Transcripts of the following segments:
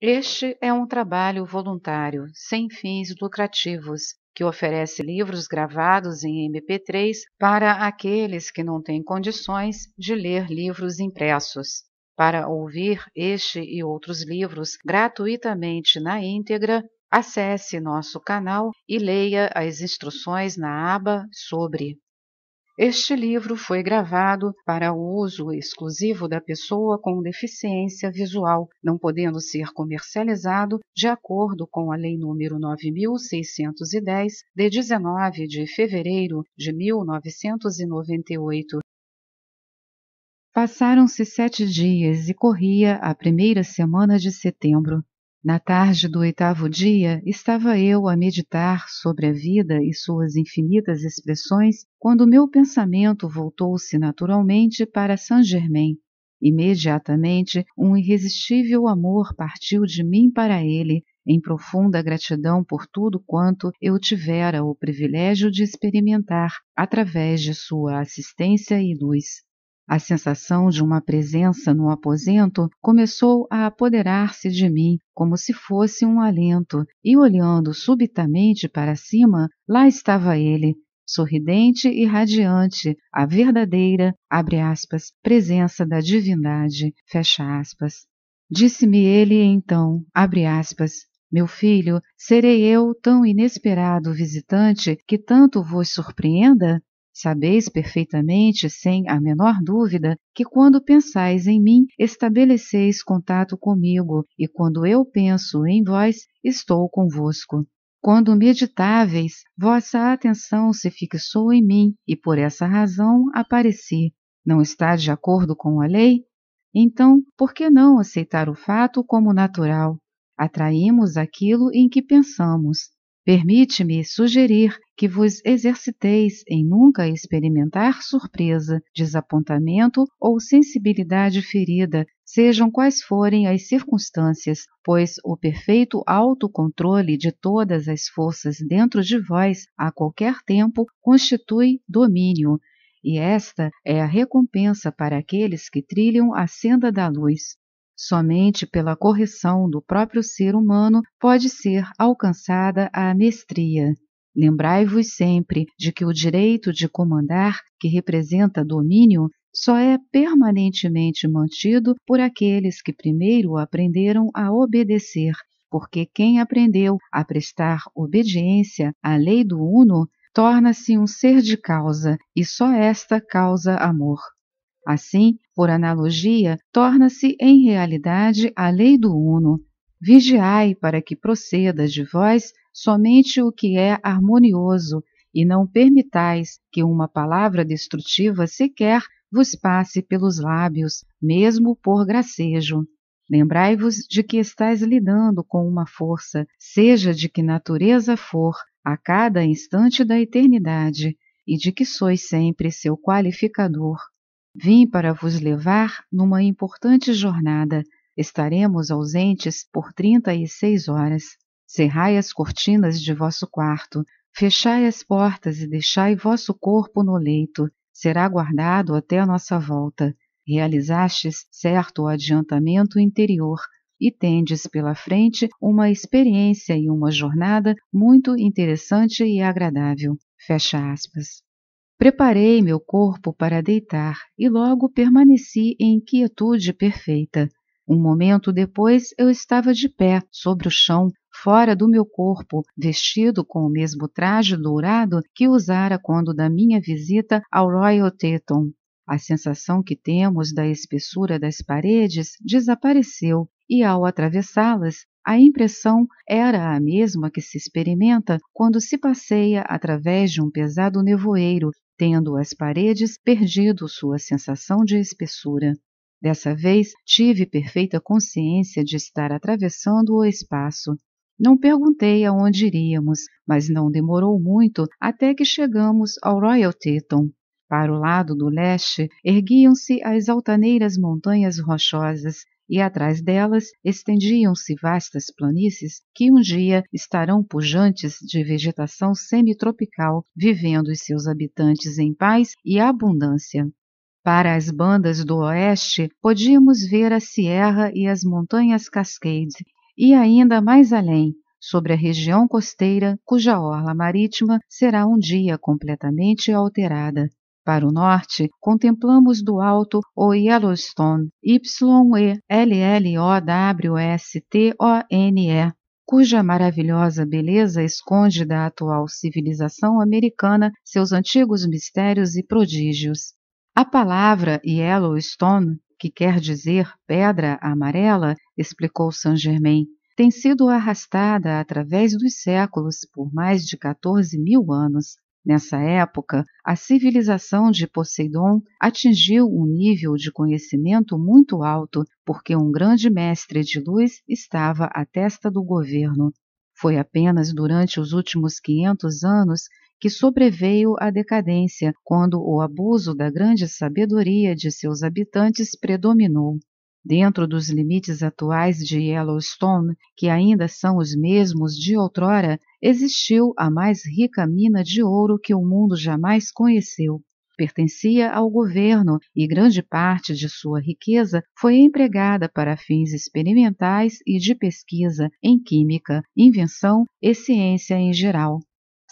Este é um trabalho voluntário, sem fins lucrativos, que oferece livros gravados em MP3 para aqueles que não têm condições de ler livros impressos. Para ouvir este e outros livros gratuitamente na íntegra, acesse nosso canal e leia as instruções na aba Sobre. Este livro foi gravado para o uso exclusivo da pessoa com deficiência visual, não podendo ser comercializado de acordo com a Lei nº 9.610, de 19 de fevereiro de 1998. Passaram-se 7 dias e corria a primeira semana de setembro. Na tarde do 8º dia, estava eu a meditar sobre a vida e suas infinitas expressões, quando meu pensamento voltou-se naturalmente para Saint-Germain. Imediatamente, um irresistível amor partiu de mim para ele, em profunda gratidão por tudo quanto eu tivera o privilégio de experimentar através de sua assistência e luz. A sensação de uma presença no aposento começou a apoderar-se de mim como se fosse um alento, e olhando subitamente para cima, lá estava ele, sorridente e radiante, a verdadeira, abre aspas, presença da divindade, fecha aspas. Disse-me ele então, abre aspas, meu filho, serei eu tão inesperado visitante que tanto vos surpreenda? Sabeis perfeitamente, sem a menor dúvida, que quando pensais em mim, estabeleceis contato comigo, e quando eu penso em vós, estou convosco. Quando meditáveis, vossa atenção se fixou em mim, e por essa razão apareci. Não está de acordo com a lei? Então, por que não aceitar o fato como natural? Atraímos aquilo em que pensamos. Permite-me sugerir que vos exerciteis em nunca experimentar surpresa, desapontamento ou sensibilidade ferida, sejam quais forem as circunstâncias, pois o perfeito autocontrole de todas as forças dentro de vós, a qualquer tempo, constitui domínio, e esta é a recompensa para aqueles que trilham a senda da luz. Somente pela correção do próprio ser humano pode ser alcançada a mestria. Lembrai-vos sempre de que o direito de comandar, que representa domínio, só é permanentemente mantido por aqueles que primeiro aprenderam a obedecer, porque quem aprendeu a prestar obediência à lei do Uno torna-se um ser de causa, e só esta causa amor. Assim, por analogia, torna-se em realidade a lei do Uno. Vigiai para que proceda de vós somente o que é harmonioso, e não permitais que uma palavra destrutiva sequer vos passe pelos lábios, mesmo por gracejo. Lembrai-vos de que estáis lidando com uma força, seja de que natureza for, a cada instante da eternidade, e de que sois sempre seu qualificador. Vim para vos levar numa importante jornada. Estaremos ausentes por 36 horas. Cerrai as cortinas de vosso quarto, fechai as portas e deixai vosso corpo no leito. Será guardado até a nossa volta. Realizastes certo adiantamento interior e tendes pela frente uma experiência e uma jornada muito interessante e agradável. Fecha aspas. Preparei meu corpo para deitar e logo permaneci em quietude perfeita. Um momento depois eu estava de pé, sobre o chão, fora do meu corpo, vestido com o mesmo traje dourado que usara quando da minha visita ao Royal Teton. A sensação que temos da espessura das paredes desapareceu e, ao atravessá-las, a impressão era a mesma que se experimenta quando se passeia através de um pesado nevoeiro, tendo as paredes perdido sua sensação de espessura. Dessa vez, tive perfeita consciência de estar atravessando o espaço. Não perguntei aonde iríamos, mas não demorou muito até que chegamos ao Royal Teton. Para o lado do leste, erguiam-se as altaneiras montanhas rochosas, e atrás delas estendiam-se vastas planícies que um dia estarão pujantes de vegetação semitropical, vivendo os seus habitantes em paz e abundância. Para as bandas do oeste, podíamos ver a Sierra e as montanhas Cascade, e ainda mais além, sobre a região costeira, cuja orla marítima será um dia completamente alterada. Para o norte, contemplamos do alto o Yellowstone, Yellowstone, cuja maravilhosa beleza esconde da atual civilização americana seus antigos mistérios e prodígios. A palavra Yellowstone, que quer dizer pedra amarela, explicou Saint-Germain, tem sido arrastada através dos séculos por mais de 14.000 anos. Nessa época, a civilização de Poseidon atingiu um nível de conhecimento muito alto, porque um grande mestre de luz estava à testa do governo. Foi apenas durante os últimos 500 anos que sobreveio a decadência, quando o abuso da grande sabedoria de seus habitantes predominou. Dentro dos limites atuais de Yellowstone, que ainda são os mesmos de outrora, existiu a mais rica mina de ouro que o mundo jamais conheceu. Pertencia ao governo e grande parte de sua riqueza foi empregada para fins experimentais e de pesquisa em química, invenção e ciência em geral.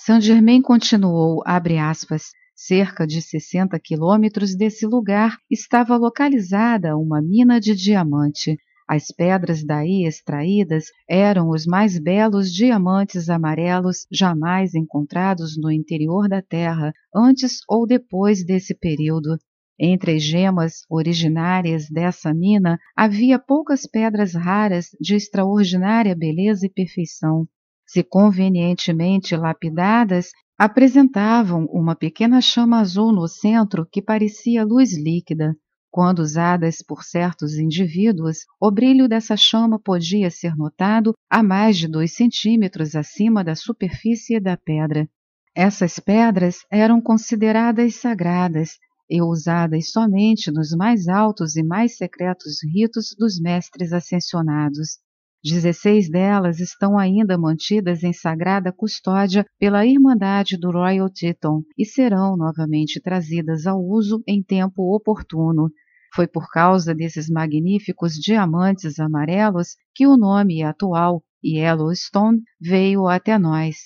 Saint-Germain continuou, abre aspas, cerca de 60 quilômetros desse lugar estava localizada uma mina de diamante. As pedras daí extraídas eram os mais belos diamantes amarelos jamais encontrados no interior da Terra, antes ou depois desse período. Entre as gemas originárias dessa mina havia poucas pedras raras de extraordinária beleza e perfeição. Se convenientemente lapidadas, apresentavam uma pequena chama azul no centro que parecia luz líquida. Quando usadas por certos indivíduos, o brilho dessa chama podia ser notado a mais de 2 centímetros acima da superfície da pedra. Essas pedras eram consideradas sagradas e usadas somente nos mais altos e mais secretos ritos dos mestres ascensionados. 16 delas estão ainda mantidas em sagrada custódia pela Irmandade do Royal Teton e serão novamente trazidas ao uso em tempo oportuno. Foi por causa desses magníficos diamantes amarelos que o nome atual, Yellowstone, veio até nós.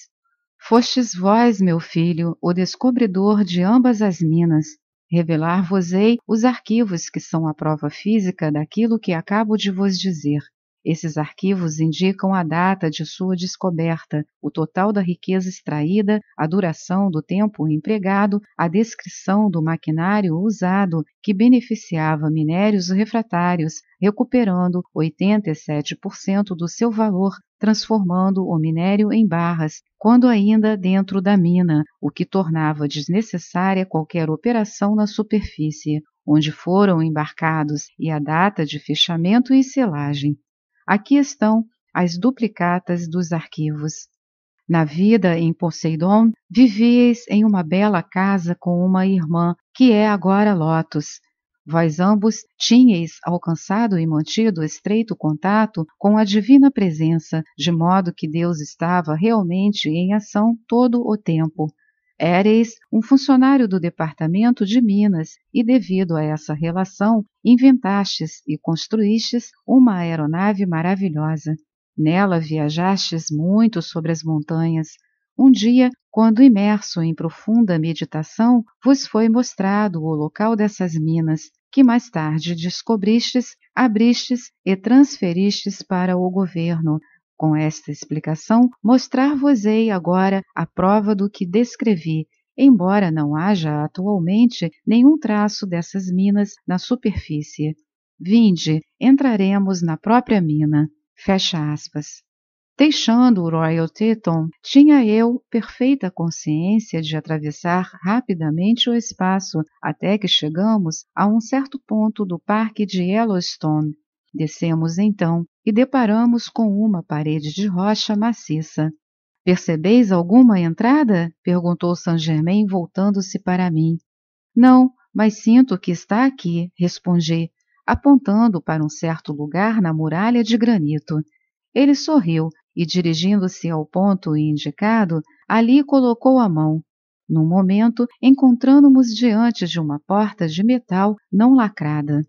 Fostes vós, meu filho, o descobridor de ambas as minas. Revelar-vos-ei os arquivos que são a prova física daquilo que acabo de vos dizer. Esses arquivos indicam a data de sua descoberta, o total da riqueza extraída, a duração do tempo empregado, a descrição do maquinário usado que beneficiava minérios refratários, recuperando 87% do seu valor, transformando o minério em barras, quando ainda dentro da mina, o que tornava desnecessária qualquer operação na superfície, onde foram embarcados, e a data de fechamento e selagem. Aqui estão as duplicatas dos arquivos. Na vida em Poseidon, vivíeis em uma bela casa com uma irmã, que é agora Lotus. Vós ambos tinhais alcançado e mantido estreito contato com a divina presença, de modo que Deus estava realmente em ação todo o tempo. Éreis um funcionário do Departamento de Minas e, devido a essa relação, inventastes e construístes uma aeronave maravilhosa. Nela viajastes muito sobre as montanhas. Um dia, quando imerso em profunda meditação, vos foi mostrado o local dessas minas, que mais tarde descobristes, abristes e transferistes para o governo. Com esta explicação, mostrar-vos-ei agora a prova do que descrevi, embora não haja atualmente nenhum traço dessas minas na superfície. Vinde, entraremos na própria mina. Fecha aspas. Deixando o Royal Teton, tinha eu perfeita consciência de atravessar rapidamente o espaço até que chegamos a um certo ponto do parque de Yellowstone. Descemos então e deparamos com uma parede de rocha maciça. Percebeis alguma entrada? Perguntou Saint-Germain, voltando-se para mim. Não, mas sinto que está aqui, respondi, apontando para um certo lugar na muralha de granito. Ele sorriu e, dirigindo-se ao ponto indicado, ali colocou a mão. Num momento, encontramo-nos diante de uma porta de metal não lacrada.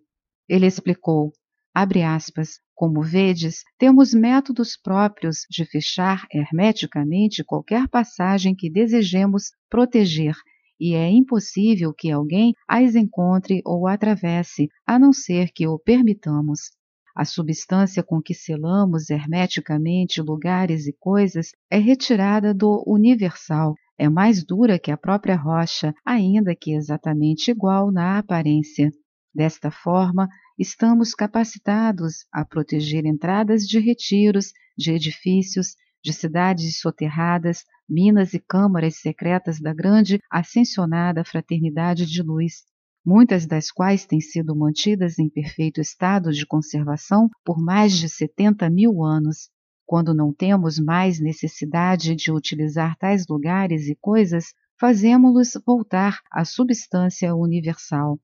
Ele explicou: Abre aspas. Como vedes, temos métodos próprios de fechar hermeticamente qualquer passagem que desejemos proteger, e é impossível que alguém as encontre ou atravesse, a não ser que o permitamos. A substância com que selamos hermeticamente lugares e coisas é retirada do universal, é mais dura que a própria rocha, ainda que exatamente igual na aparência. Desta forma, estamos capacitados a proteger entradas de retiros, de edifícios, de cidades soterradas, minas e câmaras secretas da grande ascensionada fraternidade de luz, muitas das quais têm sido mantidas em perfeito estado de conservação por mais de 70.000 anos. Quando não temos mais necessidade de utilizar tais lugares e coisas, fazemo-los voltar à substância universal.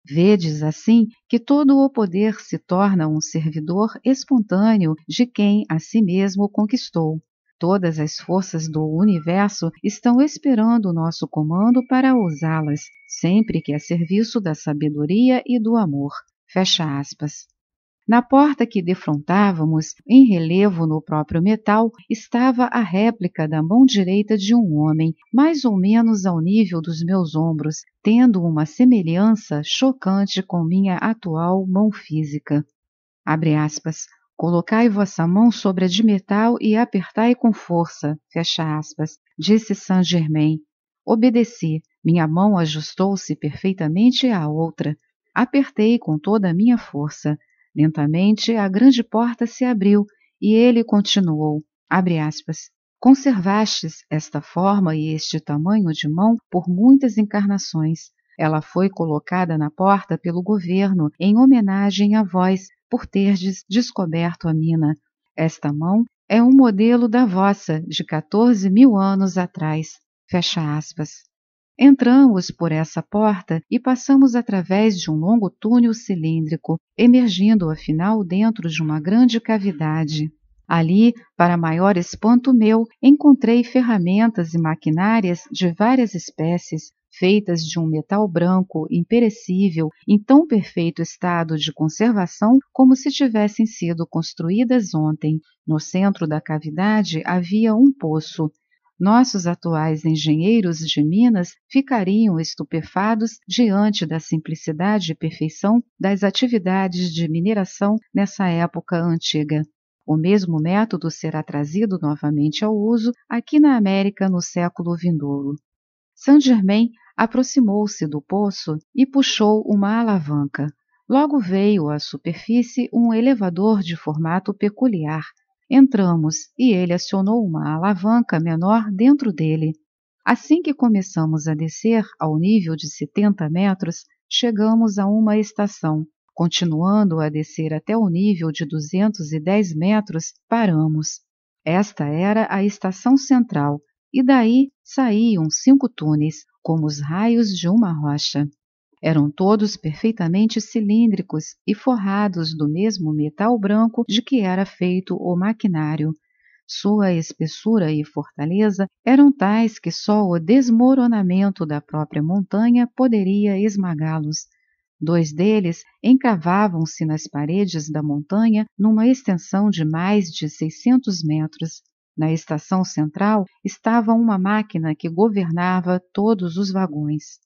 Vedes, assim, que todo o poder se torna um servidor espontâneo de quem a si mesmo conquistou. Todas as forças do universo estão esperando o nosso comando para usá-las, sempre que a serviço da sabedoria e do amor. Fecha aspas. Na porta que defrontávamos, em relevo no próprio metal, estava a réplica da mão direita de um homem, mais ou menos ao nível dos meus ombros, tendo uma semelhança chocante com minha atual mão física. Abre aspas. Colocai vossa mão sobre a de metal e apertai com força, fecha aspas, disse Saint-Germain. Obedeci, minha mão ajustou-se perfeitamente à outra. Apertei com toda a minha força. Lentamente a grande porta se abriu e ele continuou, abre aspas, conservastes esta forma e este tamanho de mão por muitas encarnações. Ela foi colocada na porta pelo governo em homenagem a vós por terdes descoberto a mina. Esta mão é um modelo da vossa de 14.000 anos atrás. Fecha aspas. Entramos por essa porta e passamos através de um longo túnel cilíndrico, emergindo afinal dentro de uma grande cavidade. Ali, para maior espanto meu, encontrei ferramentas e maquinárias de várias espécies, feitas de um metal branco, imperecível, em tão perfeito estado de conservação como se tivessem sido construídas ontem. No centro da cavidade havia um poço. Nossos atuais engenheiros de minas ficariam estupefados diante da simplicidade e perfeição das atividades de mineração nessa época antiga. O mesmo método será trazido novamente ao uso aqui na América no século vindouro. Saint-Germain aproximou-se do poço e puxou uma alavanca. Logo veio à superfície um elevador de formato peculiar. Entramos e ele acionou uma alavanca menor dentro dele. Assim que começamos a descer ao nível de 70 metros, chegamos a uma estação. Continuando a descer até o nível de 210 metros, paramos. Esta era a estação central, e daí saíam 5 túneis, como os raios de uma rocha. Eram todos perfeitamente cilíndricos e forrados do mesmo metal branco de que era feito o maquinário. Sua espessura e fortaleza eram tais que só o desmoronamento da própria montanha poderia esmagá-los. 2 deles encavavam-se nas paredes da montanha numa extensão de mais de 600 metros. Na estação central estava uma máquina que governava todos os vagões.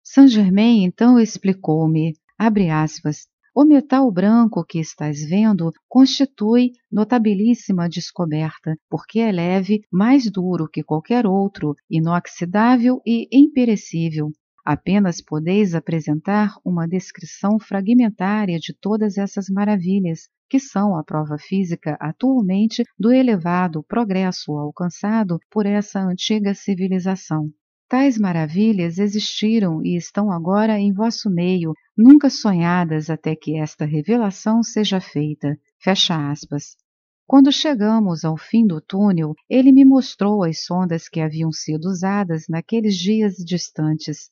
Saint-Germain então explicou-me, abre aspas, o metal branco que estás vendo constitui notabilíssima descoberta, porque é leve, mais duro que qualquer outro, inoxidável e imperecível. Apenas podeis apresentar uma descrição fragmentária de todas essas maravilhas, que são a prova física atualmente do elevado progresso alcançado por essa antiga civilização. Tais maravilhas existiram e estão agora em vosso meio, nunca sonhadas até que esta revelação seja feita. Fecha aspas. Quando chegamos ao fim do túnel, ele me mostrou as sondas que haviam sido usadas naqueles dias distantes.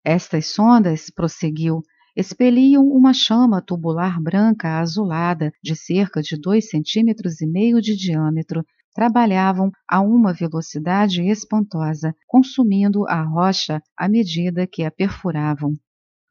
Estas sondas, prosseguiu, expeliam uma chama tubular branca azulada de cerca de 2,5 centímetros de diâmetro. Trabalhavam a uma velocidade espantosa, consumindo a rocha à medida que a perfuravam.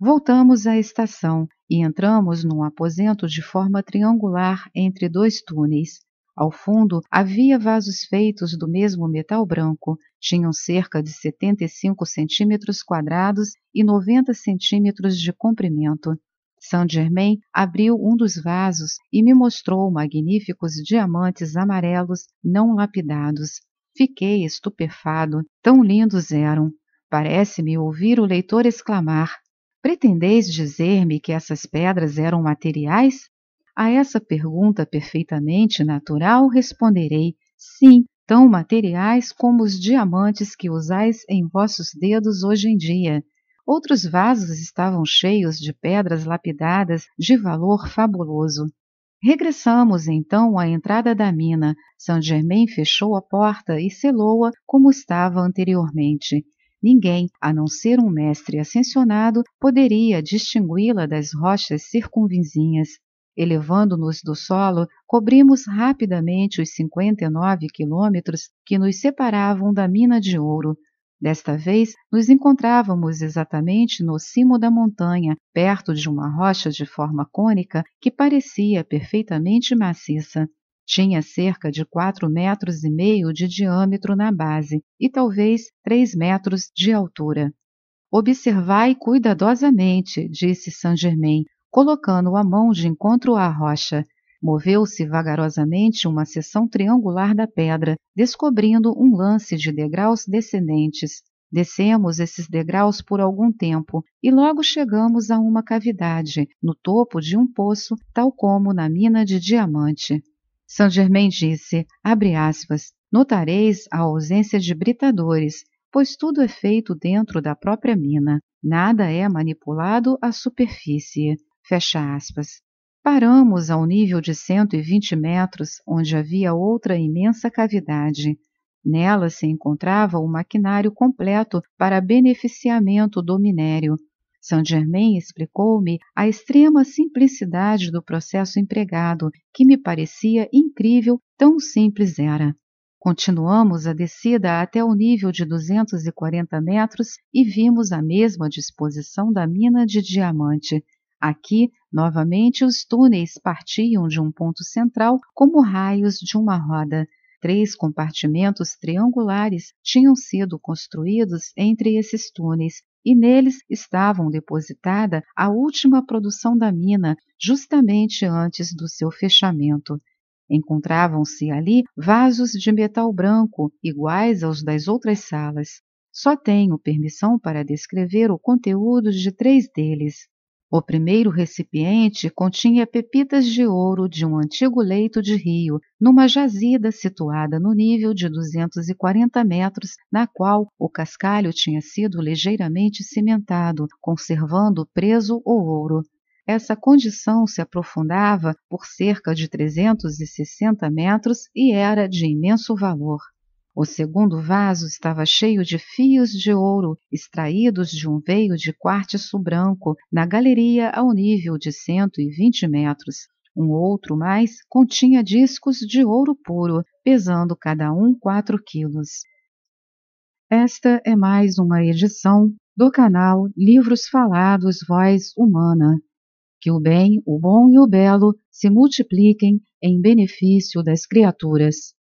Voltamos à estação e entramos num aposento de forma triangular entre dois túneis. Ao fundo havia vasos feitos do mesmo metal branco, tinham cerca de 75 centímetros quadrados e 90 centímetros de comprimento. Saint-Germain abriu um dos vasos e me mostrou magníficos diamantes amarelos não lapidados. Fiquei estupefado, tão lindos eram. Parece-me ouvir o leitor exclamar: pretendeis dizer-me que essas pedras eram materiais? A essa pergunta perfeitamente natural responderei: sim, tão materiais como os diamantes que usais em vossos dedos hoje em dia. Outros vasos estavam cheios de pedras lapidadas de valor fabuloso. Regressamos então à entrada da mina. Saint-Germain fechou a porta e selou-a como estava anteriormente. Ninguém, a não ser um mestre ascensionado, poderia distingui-la das rochas circunvizinhas. Elevando-nos do solo, cobrimos rapidamente os 59 quilômetros que nos separavam da mina de ouro. Desta vez, nos encontrávamos exatamente no cimo da montanha, perto de uma rocha de forma cônica que parecia perfeitamente maciça. Tinha cerca de 4,5 metros de diâmetro na base e talvez 3 metros de altura. Observai cuidadosamente, disse Saint-Germain, colocando a mão de encontro à rocha. Moveu-se vagarosamente uma seção triangular da pedra, descobrindo um lance de degraus descendentes. Descemos esses degraus por algum tempo e logo chegamos a uma cavidade, no topo de um poço, tal como na mina de diamante. Saint-Germain disse, abre aspas, notareis a ausência de britadores, pois tudo é feito dentro da própria mina. Nada é manipulado à superfície. Fecha aspas. Paramos ao nível de 120 metros, onde havia outra imensa cavidade. Nela se encontrava o maquinário completo para beneficiamento do minério. Saint-Germain explicou-me a extrema simplicidade do processo empregado, que me parecia incrível, tão simples era. Continuamos a descida até o nível de 240 metros e vimos a mesma disposição da mina de diamante. Aqui, novamente, os túneis partiam de um ponto central como raios de uma roda. 3 compartimentos triangulares tinham sido construídos entre esses túneis e neles estavam depositada a última produção da mina, justamente antes do seu fechamento. Encontravam-se ali vasos de metal branco, iguais aos das outras salas. Só tenho permissão para descrever o conteúdo de 3 deles. O primeiro recipiente continha pepitas de ouro de um antigo leito de rio, numa jazida situada no nível de 240 metros, na qual o cascalho tinha sido ligeiramente cimentado, conservando preso o ouro. Essa condição se aprofundava por cerca de 360 metros e era de imenso valor. O segundo vaso estava cheio de fios de ouro extraídos de um veio de quartzo branco na galeria ao nível de 120 metros. Um outro mais continha discos de ouro puro, pesando cada um 4 quilos. Esta é mais uma edição do canal Livros Falados Voz Humana. Que o bem, o bom e o belo se multipliquem em benefício das criaturas.